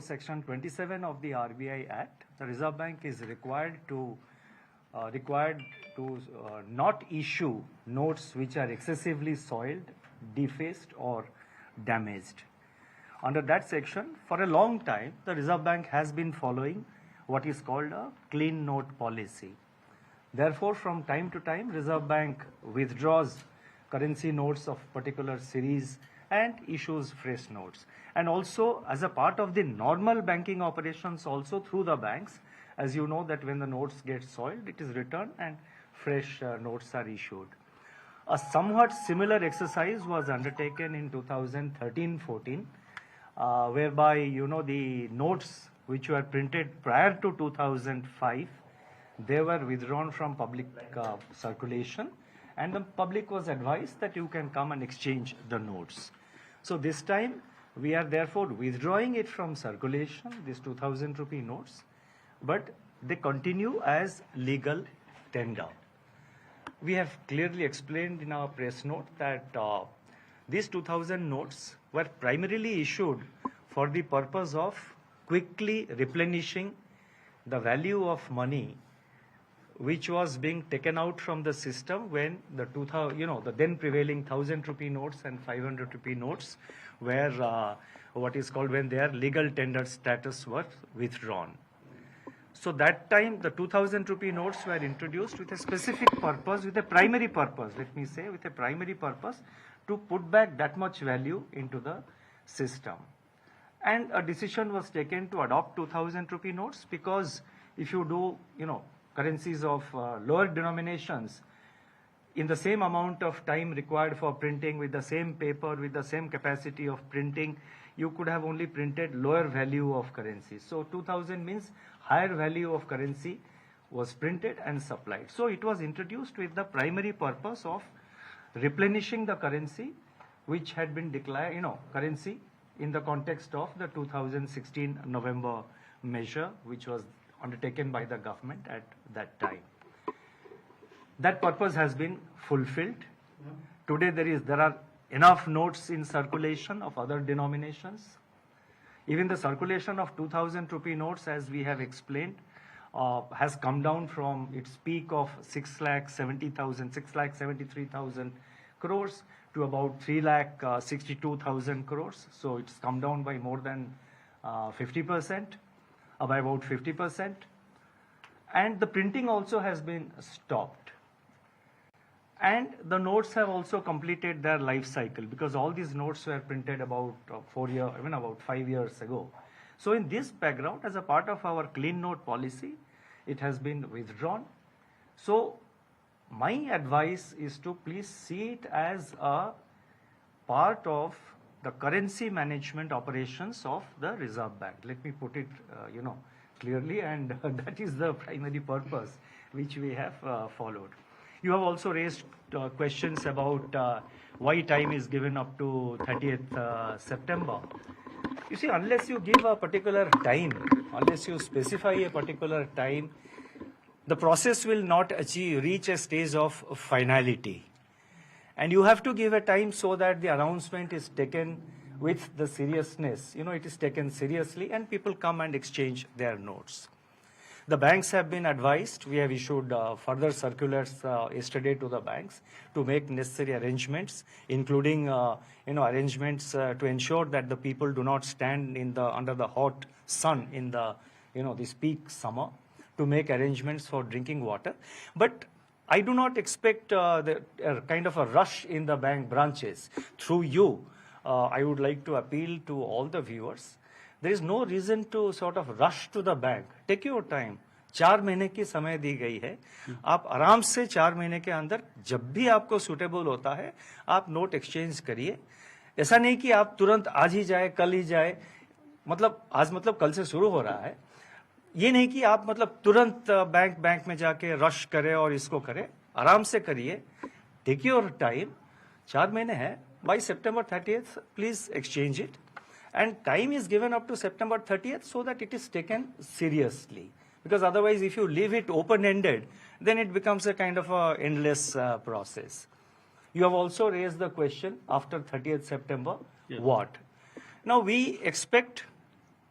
Section 27 of the RBI Act, the Reserve Bank is required to not issue notes which are excessively soiled, defaced, or damaged. Under that section, for a long time, the Reserve Bank has been following what is called a clean note policy. Therefore, from time to time, Reserve Bank withdraws currency notes of particular series and issues fresh notes. And also, as a part of the normal banking operations also through the banks, as you know that when the notes get soiled, it is returned and fresh notes are issued. A somewhat similar exercise was undertaken in 2013-14, whereby, the notes which were printed prior to 2005, they were withdrawn from public circulation, and the public was advised that you can come and exchange the notes. So this time, we are therefore withdrawing it from circulation, these 2,000 rupee notes, but they continue as legal tender. We have clearly explained in our press note that these 2,000 notes were primarily issued for the purpose of quickly replenishing the value of money which was being taken out from the system when the the then prevailing 1,000 rupee notes and 500 rupee notes were what is called when their legal tender status was withdrawn. So that time the 2,000 rupee notes were introduced with a specific purpose, with a primary purpose, let me say, with a primary purpose to put back that much value into the system. And a decision was taken to adopt 2,000 rupee notes because if you do, currencies of lower denominations, in the same amount of time required for printing with the same paper, with the same capacity of printing, you could have only printed lower value of currency. So 2000 means higher value of currency was printed and supplied. So it was introduced with the primary purpose of replenishing the currency which had been declared, currency in the context of the 2016 November measure which was undertaken by the government at that time. That purpose has been fulfilled. Today there are enough notes in circulation of other denominations. Even the circulation of 2,000 rupee notes, as we have explained, has come down from its peak of 6,73,000 crores to about 3,62,000 crores. So it's come down by more than 50%. By about 50%, and the printing also has been stopped, and the notes have also completed their life cycle because all these notes were printed about 5 years ago. So in this background, as a part of our clean note policy, it has been withdrawn. So my advice is to please see it as a part of the currency management operations of the Reserve Bank. Let me put it, clearly, and that is the primary purpose which we have followed. You have also raised questions about why time is given up to 30th September. You see, unless you give a particular time, unless you specify a particular time, the process will not reach a stage of finality. And you have to give a time so that the announcement is taken with the seriousness, it is taken seriously and people come and exchange their notes. The banks have been advised, we have issued further circulars yesterday to the banks to make necessary arrangements, including, arrangements to ensure that the people do not stand under the hot sun in this peak summer, to make arrangements for drinking water. But I do not expect the kind of a rush in the bank branches. Through you, I would like to appeal to all the viewers. There is no reason to sort of rush to the bank. Take your time. 4 महीने की समय दी गई है. आप आराम से 4 महीने के अंदर जब भी आपको सूटेबल होता है, आप नोट एक्सचेंज करिए. ऐसा नहीं कि आप तुरंत आज ही जाए, कल ही जाए. आज कल से शुरू हो रहा है. ये नहीं कि आप तुरंत बैंक में जाके रश करें और इसको करें. आराम से करिए. Take your time. 4 महीने है. By September 30th, please exchange it. And time is given up to September 30th so that it is taken seriously. Because otherwise, if you leave it open-ended, then it becomes a kind of a endless process. You have also raised the question after 30th September, what? Now we expect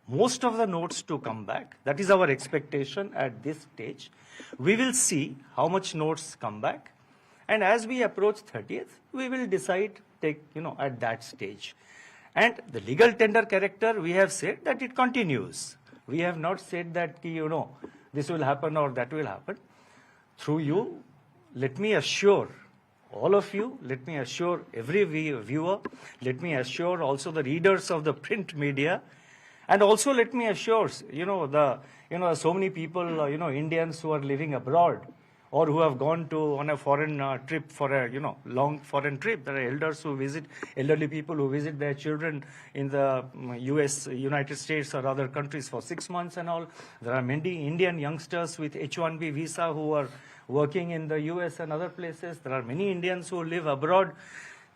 most of the notes to come back. That is our expectation at this stage. We will see how much notes come back. And as we approach 30th, we will decide, at that stage. And the legal tender character, we have said that it continues. We have not said that, this will happen or that will happen. Through you, let me assure all of you, let me assure every viewer, let me assure also the readers of the print media, and also let me assure, so many people, Indians who are living abroad or who have gone on a foreign trip for a, long foreign trip. There are elderly people who visit their children in the United States or other countries for 6 months and all. There are many Indian youngsters with H-1B visa who are working in the US and other places. There are many Indians who live abroad.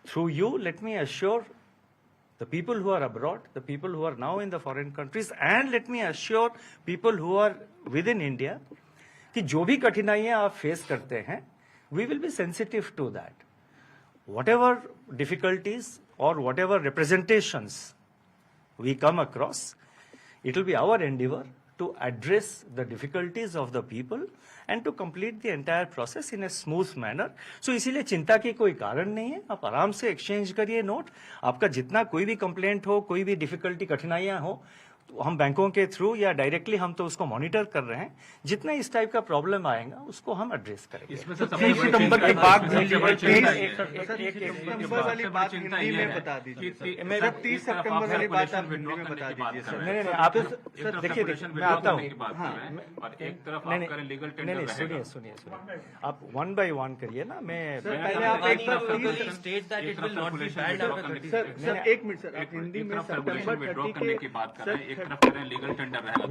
Through you, let me assure the people who are abroad, the people who are now in the foreign countries, and let me assure people who are within India, कि जो भी कठिनाइयां आप face करते हैं, we will be sensitive to that. Whatever difficulties or whatever representations we come across, it will be our endeavor to address the difficulties of the people and to complete the entire process in a smooth manner. So इसीलिए चिंता की कोई कारण नहीं है. आप आराम से एक्सचेंज करिए नोट. आपका जितना कोई भी कंप्लेंट हो, कोई भी डिफिकल्टी कठिनाइयां हो, तो हम बैंकों के थ्रू या डायरेक्टली हम तो उसको मॉनिटर कर रहे हैं. जितना इस टाइप का प्रॉब्लम आएगा उसको हम एड्रेस करेंगे. इसमें से 30 सितंबर की बात वाली बात हिंदी में बता दीजिए. 30 सितंबर वाली बात आप हिंदी में बता दीजिए सर. नहीं, आप देखिए, मैं आता हूँ. एक तरफ आप करें लीगल टेंडर. सुनिए, आप 1 by 1 करिए ना. मैं पहले आप एक बार state that it will not be bad after 30. Sir एक मिनट सर, आप हिंदी में सितंबर विड्रॉ करने की बात कर रहे हैं. एक तरफ करें लीगल टेंडर रहेगा.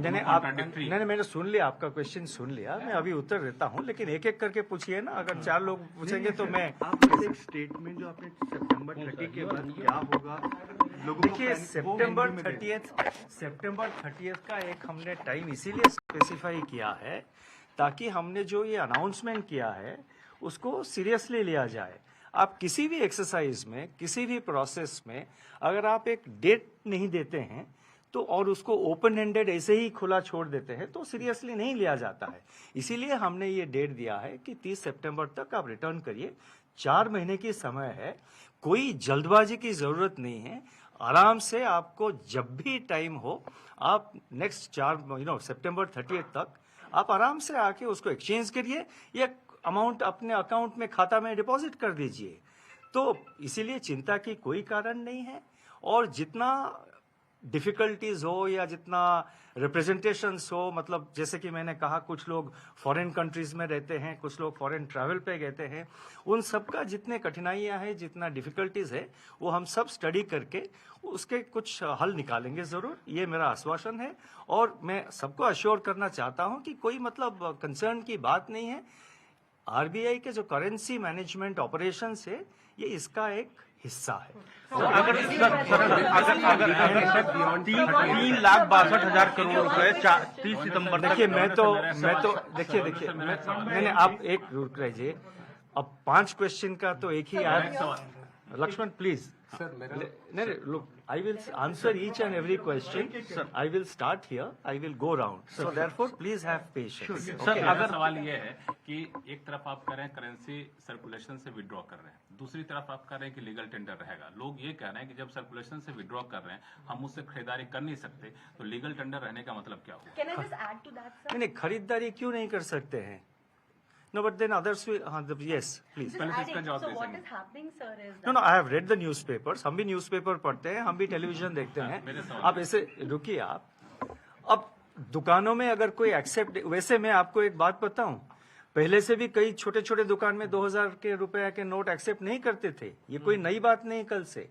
नहीं, मैंने सुन लिया, आपका क्वेश्चन सुन लिया. मैं अभी उत्तर देता हूँ, लेकिन एक एक करके पूछिए ना. अगर 4 लोग पूछेंगे तो मैं आप एक स्टेटमेंट जो आपने सितंबर 30 के बाद क्या होगा लोगों को. देखिए, सितंबर 30th का एक हमने टाइम इसीलिए स्पेसिफाई किया है ताकि हमने जो ये अनाउंसमेंट किया है उसको सीरियसली लिया जाए. आप किसी भी एक्सरसाइज में, किसी भी प्रोसेस में अगर आप एक डेट नहीं देते हैं तो और उसको ओपन एंडेड ऐसे ही खुला छोड़ देते हैं तो सीरियसली नहीं लिया जाता है. इसीलिए हमने ये डेट दिया है कि 30 सितंबर तक आप रिटर्न करिए. 4 महीने की समय है. कोई जल्दबाजी की जरूरत नहीं है. आराम से आपको जब भी टाइम हो, आप नेक्स्ट 4 सितंबर 30 तक आप आराम से आके उसको एक्सचेंज करिए या अमाउंट अपने अकाउंट में, खाता में डिपॉजिट कर दीजिए. तो इसीलिए चिंता की कोई कारण नहीं है. और जितना डिफिकल्टीज हो या जितना रिप्रेजेंटेशंस हो, मतलब जैसे कि मैंने कहा, कुछ लोग फॉरेन कंट्रीज में रहते हैं, कुछ लोग फॉरेन ट्रैवल पे गए हैं, उन सबका जितने कठिनाइयां हैं, जितना डिफिकल्टीज है, वो हम सब स्टडी करके उसके कुछ हल निकालेंगे जरूर. ये मेरा आश्वासन है. और मैं सबको अश्योर करना चाहता हूं कि कोई मतलब कंसर्न की बात नहीं है. आरबीआई के जो करेंसी मैनेजमेंट ऑपरेशंस है, ये इसका एक हिस्सा है. अगर 3,62,000 करोड़ रुपए 30 सितंबर. देखिए, मैं तो देखिए नहीं, आप एक रुक रहिए. अब 5 क्वेश्चन का तो एक ही Lakshman please. No, look, I will answer each and every question. I will start here. I will go round. So therefore, please have patience. Sir, अगर सवाल ये है कि एक तरफ आप कह रहे हैं करेंसी सर्कुलेशन से विड्रॉ कर रहे हैं, दूसरी तरफ आप कह रहे हैं कि लीगल टेंडर रहेगा. लोग ये कह रहे हैं कि जब सर्कुलेशन से विड्रॉ कर रहे हैं, हम उससे खरीदारी कर नहीं सकते, तो लीगल टेंडर रहने का मतलब क्या हुआ? Can I just add to that, sir? नहीं, खरीदारी क्यों नहीं कर सकते हैं? No, but then others will. Yes, please. Just adding, so what is happening, sir, is that... No, I have read the newspapers. हम भी न्यूज़पेपर पढ़ते हैं, हम भी टेलीविजन देखते हैं. आप ऐसे रुकिए. आप अब दुकानों में अगर कोई एक्सेप्ट, वैसे मैं आपको एक बात बताऊं, पहले से भी कई छोटे छोटे दुकान में 2,000 के रुपए के नोट एक्सेप्ट नहीं करते थे. ये कोई नई बात नहीं. कल से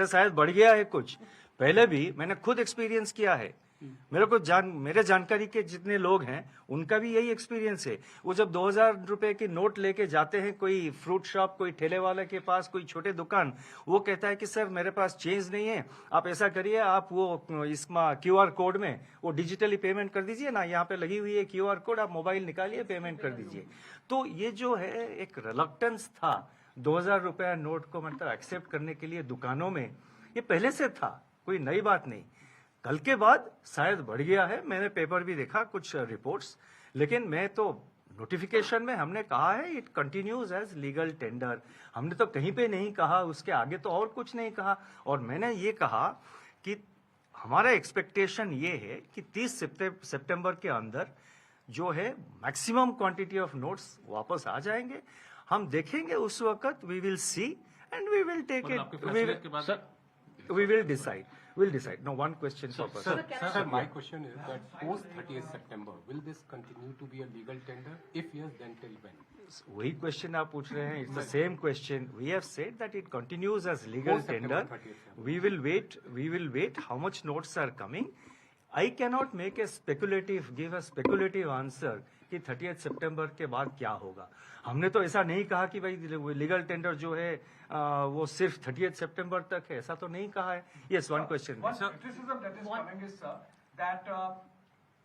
शायद बढ़ गया है कुछ. पहले भी मैंने खुद एक्सपीरियंस किया है. मेरे जानकारी के जितने लोग हैं उनका भी यही एक्सपीरियंस है. वो जब 2,000 रुपए की नोट लेके जाते हैं कोई फ्रूट शॉप, कोई ठेले वाले के पास, कोई छोटे दुकान, वो कहता है कि सर मेरे पास चेंज नहीं है, आप ऐसा करिए, आप वो इसमें QR कोड में वो डिजिटली पेमेंट कर दीजिए ना, यहाँ पे लगी हुई है QR कोड, आप मोबाइल निकालिए, पेमेंट कर दीजिए. तो ये जो है एक रिलक्टेंस था 2,000 रुपया नोट को मतलब एक्सेप्ट करने के लिए दुकानों में, ये पहले से था, कोई नई बात नहीं. कल के बाद शायद बढ़ गया है, मैंने पेपर भी देखा कुछ रिपोर्ट्स, लेकिन मैं तो नोटिफिकेशन में हमने कहा है it continues as legal tender, हमने तो कहीं पे नहीं कहा, उसके आगे तो और कुछ नहीं कहा। और मैंने ये कहा कि हमारा एक्सपेक्टेशन ये है कि 30 सितंबर के अंदर जो है मैक्सिमम क्वांटिटी ऑफ नोट्स वापस आ जाएंगे। हम देखेंगे उस वक्त, we will see and we will take it, we will decide. We'll decide. No, one question per person. Sir, my question is that post 30th September, will this continue to be a legal tender? If yes, then till when? वही question आप पूछ रहे हैं. It's the same question. We have said that it continues as legal tender. We will wait. We will wait. How much notes are coming? I cannot make a give a speculative answer कि 30th सितंबर के बाद क्या होगा. हमने तो ऐसा नहीं कहा कि भाई लीगल टेंडर जो है वो सिर्फ 30th सितंबर तक है, ऐसा तो नहीं कहा है. Yes, one question. One criticism that is coming is, sir, that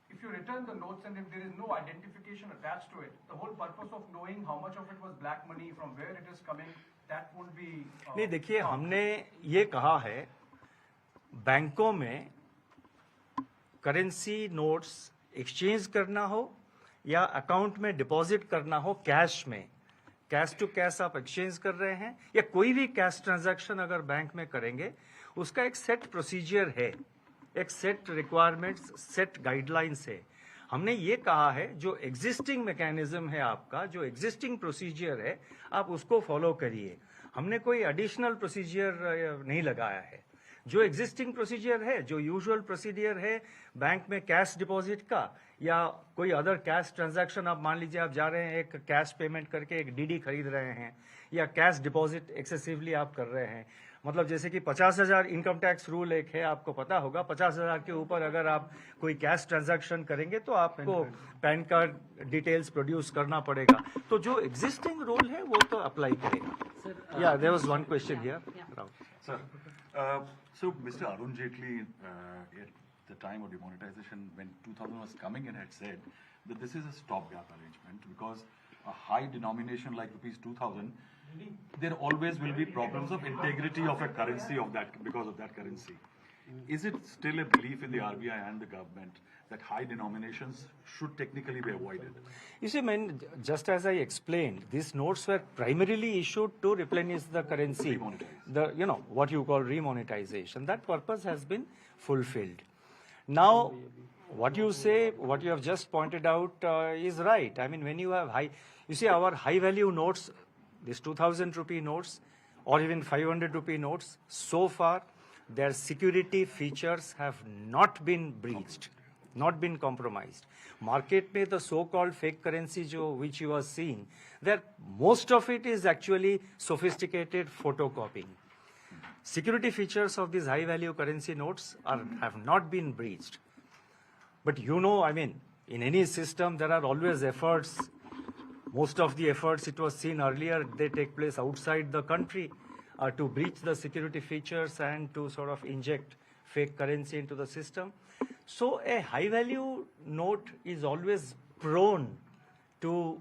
if you return the notes and if there is no identification attached to it, the whole purpose of knowing how much of it was black money, from where it is coming, that would be. नहीं, देखिए हमने ये कहा है बैंकों में currency notes exchange करना हो या अकाउंट में डिपॉजिट करना हो कैश में, कैश टू कैश आप एक्सचेंज कर रहे हैं या कोई भी कैश ट्रांजैक्शन अगर बैंक में करेंगे, उसका एक सेट प्रोसीजर है, एक सेट रिक्वायरमेंट्स, सेट गाइडलाइंस है. हमने ये कहा है जो एग्जिस्टिंग मैकेनिज्म है आपका, जो एग्जिस्टिंग प्रोसीजर है, आप उसको फॉलो करिए. हमने कोई एडिशनल प्रोसीजर नहीं लगाया है. जो एग्जिस्टिंग प्रोसीजर है, जो यूजुअल प्रोसीजर है बैंक में कैश डिपॉजिट का या कोई अदर कैश ट्रांजैक्शन, आप मान लीजिए आप जा रहे हैं एक कैश पेमेंट करके एक डीडी खरीद रहे हैं या कैश डिपॉजिट एक्सेसिवली आप कर रहे हैं, मतलब जैसे कि 50,000 इनकम टैक्स रूल एक है, आपको पता होगा 50,000 के ऊपर अगर आप कोई कैश ट्रांजैक्शन करेंगे तो आपको पैन कार्ड डिटेल्स प्रोड्यूस करना पड़ेगा. तो जो एग्जिस्टिंग रूल है वो तो अप्लाई करेगा. या there was one question here. So, Mr. Arun Jaitley, at the time of demonetization, when 2000 was coming in, had said that this is a stopgap arrangement because a high denomination like rupees 2000, there always will be problems of integrity of a currency of that because of that currency. Is it still a belief in the RBI and the government that high denominations should technically be avoided? You see, man, just as I explained, these notes were primarily issued to replenish the currency, what you call remonetization. That purpose has been fulfilled. Now, what you say, what you have just pointed out is right. I mean, when you have our high value notes, these 2,000 rupee notes or even 500 rupee notes, so far, their security features have not been breached, not been compromised. Market में the so-called fake currency which you are seeing, that most of it is actually sophisticated photocopying. Security features of these high-value currency notes have not been breached. But I mean, in any system there are always efforts. Most of the efforts, it was seen earlier, they take place outside the country. To breach the security features and to sort of inject fake currency into the system. So a high value note is always prone to,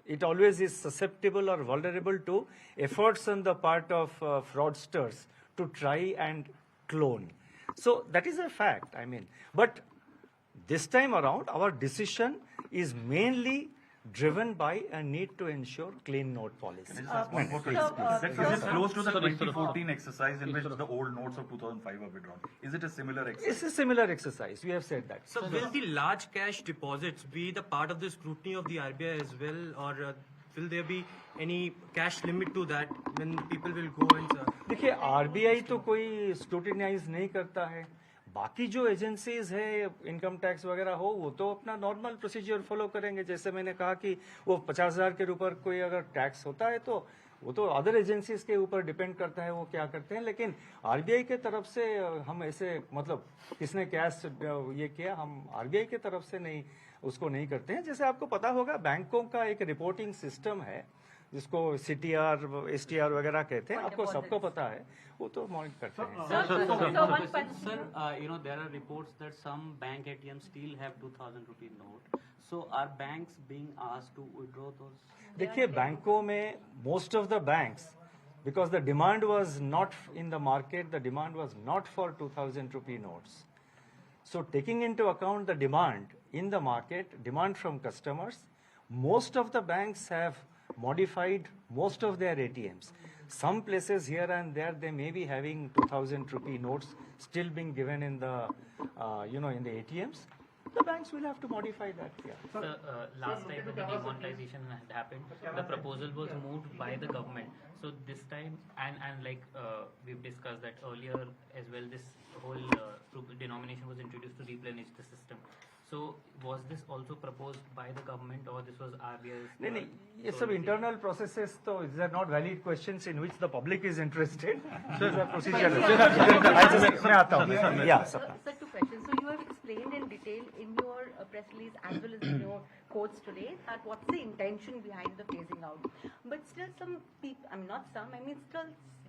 it always is susceptible or vulnerable to efforts on the part of fraudsters to try and clone. So that is a fact, I mean. But this time around, our decision is mainly driven by a need to ensure clean note policy. Can I just ask one more question, please? Is it close to the 2014 exercise in which the old notes of 2005 were withdrawn? Is it a similar exercise? It's a similar exercise. We have said that. So will the large cash deposits be the part of the scrutiny of the RBI as well, or will there be any cash limit to that when people will go and... देखिए, RBI तो कोई scrutinize नहीं करता है. बाकी जो agencies है, income tax वगैरह हो, वो तो अपना नॉर्मल प्रोसीजर फॉलो करेंगे. जैसे मैंने कहा कि वो 50,000 के ऊपर कोई अगर टैक्स होता है तो वो तो अदर एजेंसीज के ऊपर डिपेंड करता है वो क्या करते हैं. लेकिन आरबीआई के तरफ से हम ऐसे, मतलब किसने कैश ये किया, हम आरबीआई के तरफ से नहीं उसको नहीं करते हैं. जैसे आपको पता होगा बैंकों का एक रिपोर्टिंग सिस्टम है जिसको CTR, STR वगैरह कहते हैं, आपको सबको पता है, वो तो मॉनिटर करते हैं. Sir, there are reports that some bank ATMs still have 2,000 rupee note. So are banks being asked to withdraw those? देखिए, बैंकों में most of the banks, because the demand was not in the market, the demand was not for 2,000 rupee notes. So taking into account the demand in the market, demand from customers, most of the banks have modified most of their ATMs. Some places here and there, they may be having 2,000 rupee notes still being given in the, in the ATMs. The banks will have to modify that. Yeah. Last time when the demonetization had happened, the proposal was moved by the government. So this time, and like we've discussed that earlier as well, this whole denomination was introduced to replenish the system. So was this also proposed by the government, or this was RBI's? No, yes, some internal processes, so these are not valid questions in which the public is interested. These are procedural. Yeah, sir. Sir, two questions. So you have explained in detail in your press release as well as in your quotes today that what's the intention behind the phasing out. But still some people, still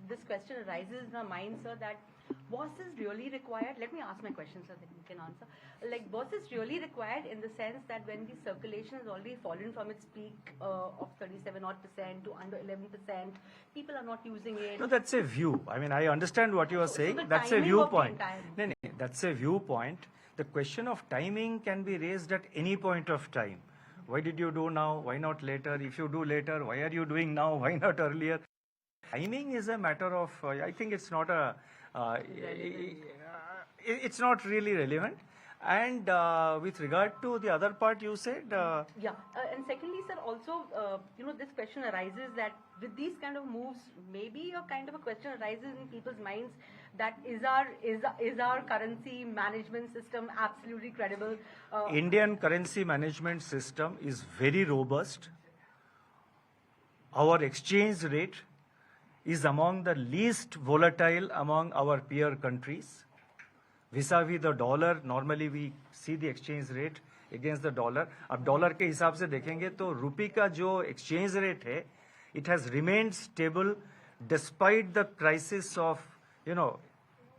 this question arises in our mind, sir, that was this really required? Let me ask my question so that you can answer. Like, was this really required in the sense that when the circulation has already fallen from its peak of 37% to under 11%, people are not using it? No, that's a view. I mean, I understand what you are saying. So That's a viewpoint. no, That's a viewpoint. The question of timing can be raised at any point of time. Why did you do now? Why not later? If you do later, why are you doing now? Why not earlier? Timing is a matter of, I think it's not a, it's not really relevant. And with regard to the other part you said... and secondly, sir, also, this question arises that with these kind of moves, maybe a kind of a question arises in people's minds that is our currency management system absolutely credible? Indian currency management system is very robust. Our exchange rate is among the least volatile among our peer countries. Vis-a-vis the dollar, normally we see the exchange rate against the dollar. अब dollar के हिसाब से देखेंगे तो रुपये का जो exchange rate है, it has remained stable despite the crisis of,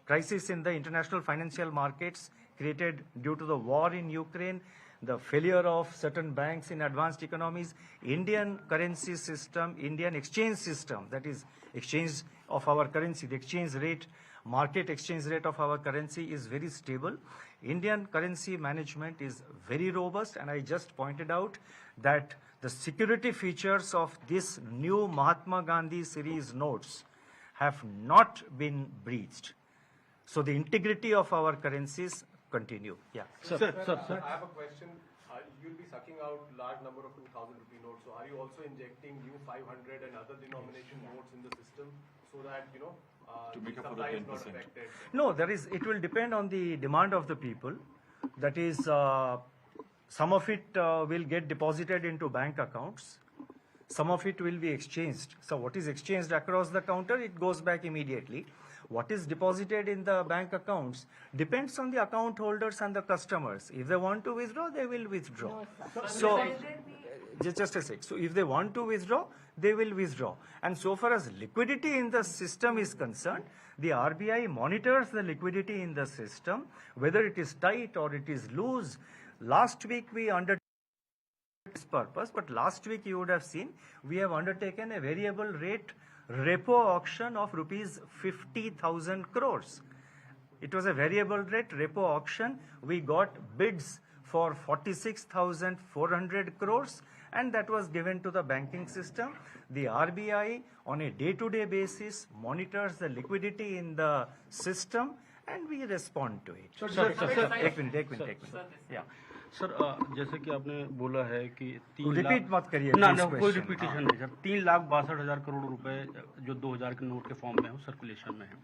crisis in the international financial markets created due to the war in Ukraine, the failure of certain banks in advanced economies. Indian currency system, Indian exchange system, that is exchange of our currency, the exchange rate, market exchange rate of our currency is very stable. Indian currency management is very robust, and I just pointed out that the security features of this new Mahatma Gandhi series notes have not been breached. So the integrity of our currencies continue. Yeah. Sir, I have a question. You'll be sucking out large number of 2,000 rupee notes. So are you also injecting new 500 and other denomination notes in the system so that, to make the up for supply the is not 10%? affected? No, it will depend on the demand of the people. That is, some of it will get deposited into bank accounts. Some of it will be exchanged. So what is exchanged across the counter, it goes back immediately. What is deposited in the bank accounts depends on the account holders and the customers. If they want to withdraw, they will withdraw. So, just a sec. So if they want to withdraw, they will withdraw. And so far as liquidity in the system is concerned, the RBI monitors the liquidity in the system, whether it is tight or it is loose. Last week we undertook this purpose, but last week you would have seen we have undertaken a variable rate repo auction of rupees 50,000 crores. It was a variable rate repo auction. We got bids for 46,400 crores, and that was given to the banking system. The RBI on a day-to-day basis monitors the liquidity in the system, and we respond to it. एक minute. Yeah. Sir जैसे कि आपने बोला है कि 3 repeat मत करिए ना कोई रिपीटेशन नहीं सर 3,62,000 करोड़ रुपए जो 2000 के नोट के फॉर्म में है सर्कुलेशन में है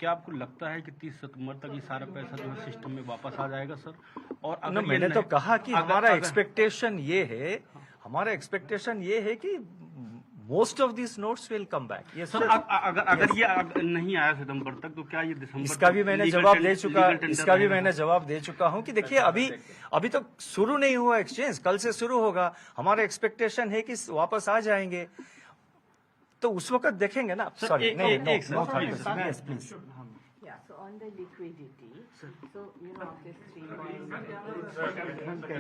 क्या आपको लगता है कि 30 सितंबर तक ये सारा पैसा जो है सिस्टम में वापस आ जाएगा सर और अगर मैंने तो कहा कि हमारा एक्सपेक्टेशन ये है कि most of these notes will come back. Yes, sir अगर ये नहीं आया सितंबर तक तो क्या ये दिसंबर इसका भी मैंने जवाब दे चुका हूं कि देखिए अभी तो शुरू नहीं हुआ एक्सचेंज कल से शुरू होगा हमारा एक्सपेक्टेशन है कि वापस आ जाएंगे तो उस वक्त देखेंगे ना sorry Yes, please. Yeah, so on the liquidity, so of this 3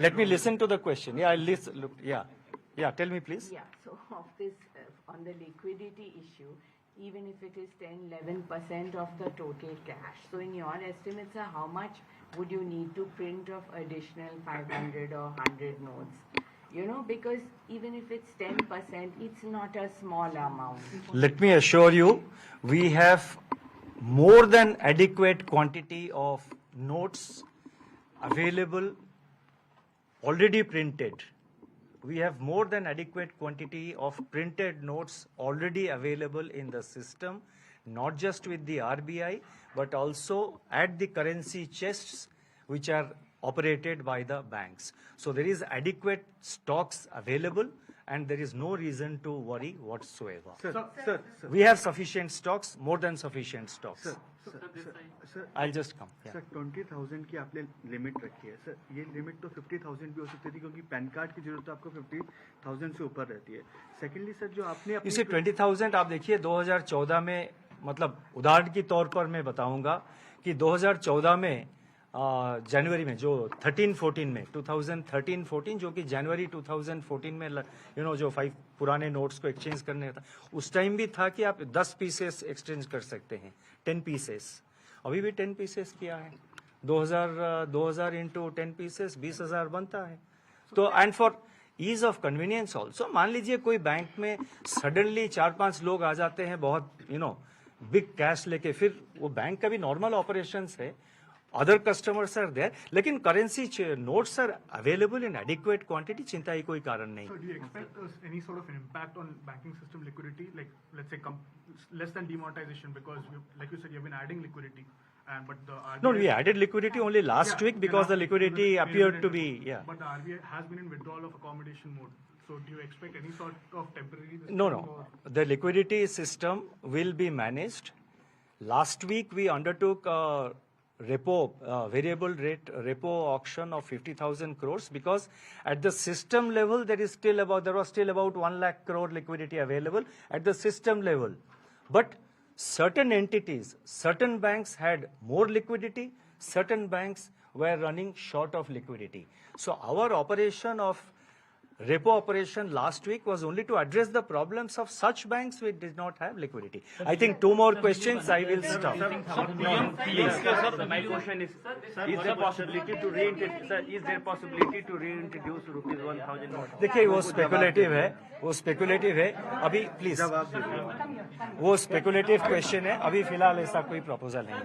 Let me listen to the question. Yeah, I'll listen. Look, yeah, tell me please. Yeah, so of this, on the liquidity issue, even if it is 10-11% of the total cash, so in your estimates, how much would you need to print of additional 500 or 100 notes? You know, because even if it's 10%, it's not a small amount. Let me assure you, we have more than adequate quantity of notes available, already printed. We have more than adequate quantity of printed notes already available in the system, not just with the RBI, but also at the currency chests which are operated by the banks. So there is adequate stocks available and there is no reason to worry whatsoever. Sir, We have sufficient stocks, more than sufficient stocks. sir, I'll just come. Yeah. Sir 20,000 की आपने limit रखी है sir, ये limit तो 50,000 भी हो सकती थी क्योंकि पैन कार्ड की जरूरत तो आपको 50,000 से ऊपर रहती है. सेकेंडली सर जो आपने इसे 20,000 आप देखिए 2014 में, मतलब उदाहरण के तौर पर मैं बताऊंगा कि 2014 में जनवरी में जो 13-14 में 2013-14 जो कि जनवरी 2014 में जो 5 पुराने नोट्स को एक्सचेंज करने था, उस टाइम भी था कि आप 10 पीसेस एक्सचेंज कर सकते हैं, 10 पीसेस. अभी भी 10 पीसेस किया है. 2000 इंटू 10 पीसेस 20,000 बनता है. तो and for ease of convenience also, मान लीजिए कोई बैंक में सडनली 4-5 लोग आ जाते हैं बहुत बिग कैश लेके, फिर वो बैंक का भी नॉर्मल ऑपरेशंस है, अदर कस्टमर्स आर देयर, लेकिन currency notes are available in adequate quantity, चिंता की कोई कारण नहीं. So do you expect any sort of an impact on banking system liquidity, like let's say less than demonetization, because like you said, you've been adding liquidity, but the RBI... No, we added liquidity only last week because the liquidity appeared to be, But the RBI has been in withdrawal of accommodation mode. So do you expect any sort of temporary... No. The liquidity system will be managed. Last week we undertook variable rate repo auction of 50,000 crores because at the system level there was still about 1 lakh crore liquidity available at the system level. But certain entities, certain banks had more liquidity, certain banks were running short of liquidity. So our operation of repo operation last week was only to address the problems of such banks which did not have liquidity. I think 2 more questions, I will stop. My question is there possibility to reintroduce rupees 1,000 notes? देखिए वो speculative है अभी, please वो speculative question है, अभी फिलहाल ऐसा कोई प्रपोजल नहीं.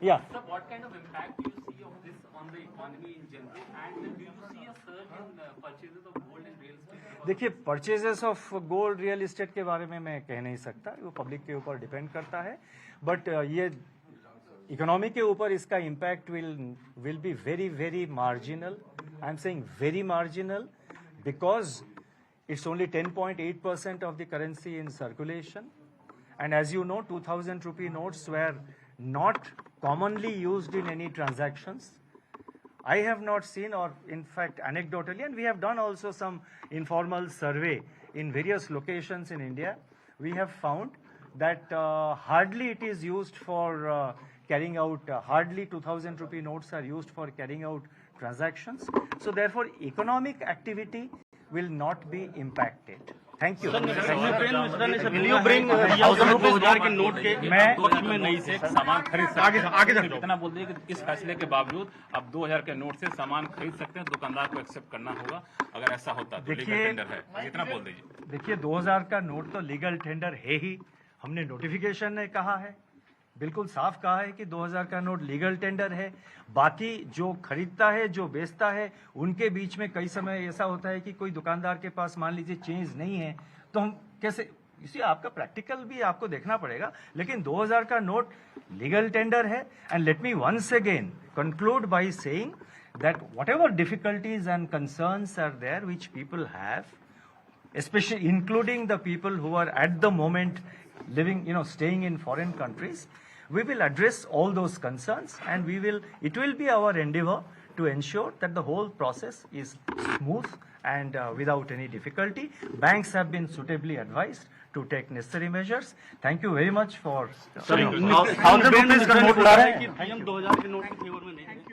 या Sir, what kind of impact do you see of this on the economy in general, and do you see a surge in purchases of gold and real estate? देखिए purchases of gold real estate के बारे में मैं कह नहीं सकता, वो public के ऊपर डिपेंड करता है, बट ये इकोनॉमी के ऊपर इसका impact will be very very marginal. I am saying very marginal because it's only 10.8% of the currency in circulation, and as you know 2,000 rupee notes were not commonly used in any transactions. I have not seen, or in fact anecdotally, and we have done also some informal survey in various locations in India, we have found that hardly it is used for carrying out, hardly 2,000 rupee notes are used for carrying out transactions. So therefore economic activity will not be impacted. Thank you. Will you bring 1,000 rupees के note के मैं नहीं से सामान खरीद सकते हैं. इतना बोल दिए कि इस फैसले के बावजूद अब 2,000 के नोट से सामान खरीद सकते हैं, दुकानदार को एक्सेप्ट करना होगा. अगर ऐसा होता तो लीगल टेंडर है, इतना बोल दीजिए. देखिए 2,000 का नोट तो लीगल टेंडर है ही, हमने नोटिफिकेशन में कहा है, बिल्कुल साफ कहा है कि 2,000 का नोट लीगल टेंडर है. बाकी जो खरीदता है, जो बेचता है, उनके बीच में कई समय ऐसा होता है कि कोई दुकानदार के पास मान लीजिए चेंज नहीं है, तो हम कैसे, इसी आपका प्रैक्टिकल भी आपको देखना पड़ेगा. लेकिन 2,000 का नोट लीगल टेंडर है. And let me once again conclude by saying that whatever difficulties and concerns are there which people have, especially including the people who are at the moment living, staying in foreign countries, we will address all those concerns, and it will be our endeavor to ensure that the whole process is smooth and without any difficulty. Banks have been suitably advised to take necessary measures. Thank you very much for... sir 1,000 rupees का note ला रहे हैं कि हम 2,000 के note के favour में नहीं हैं.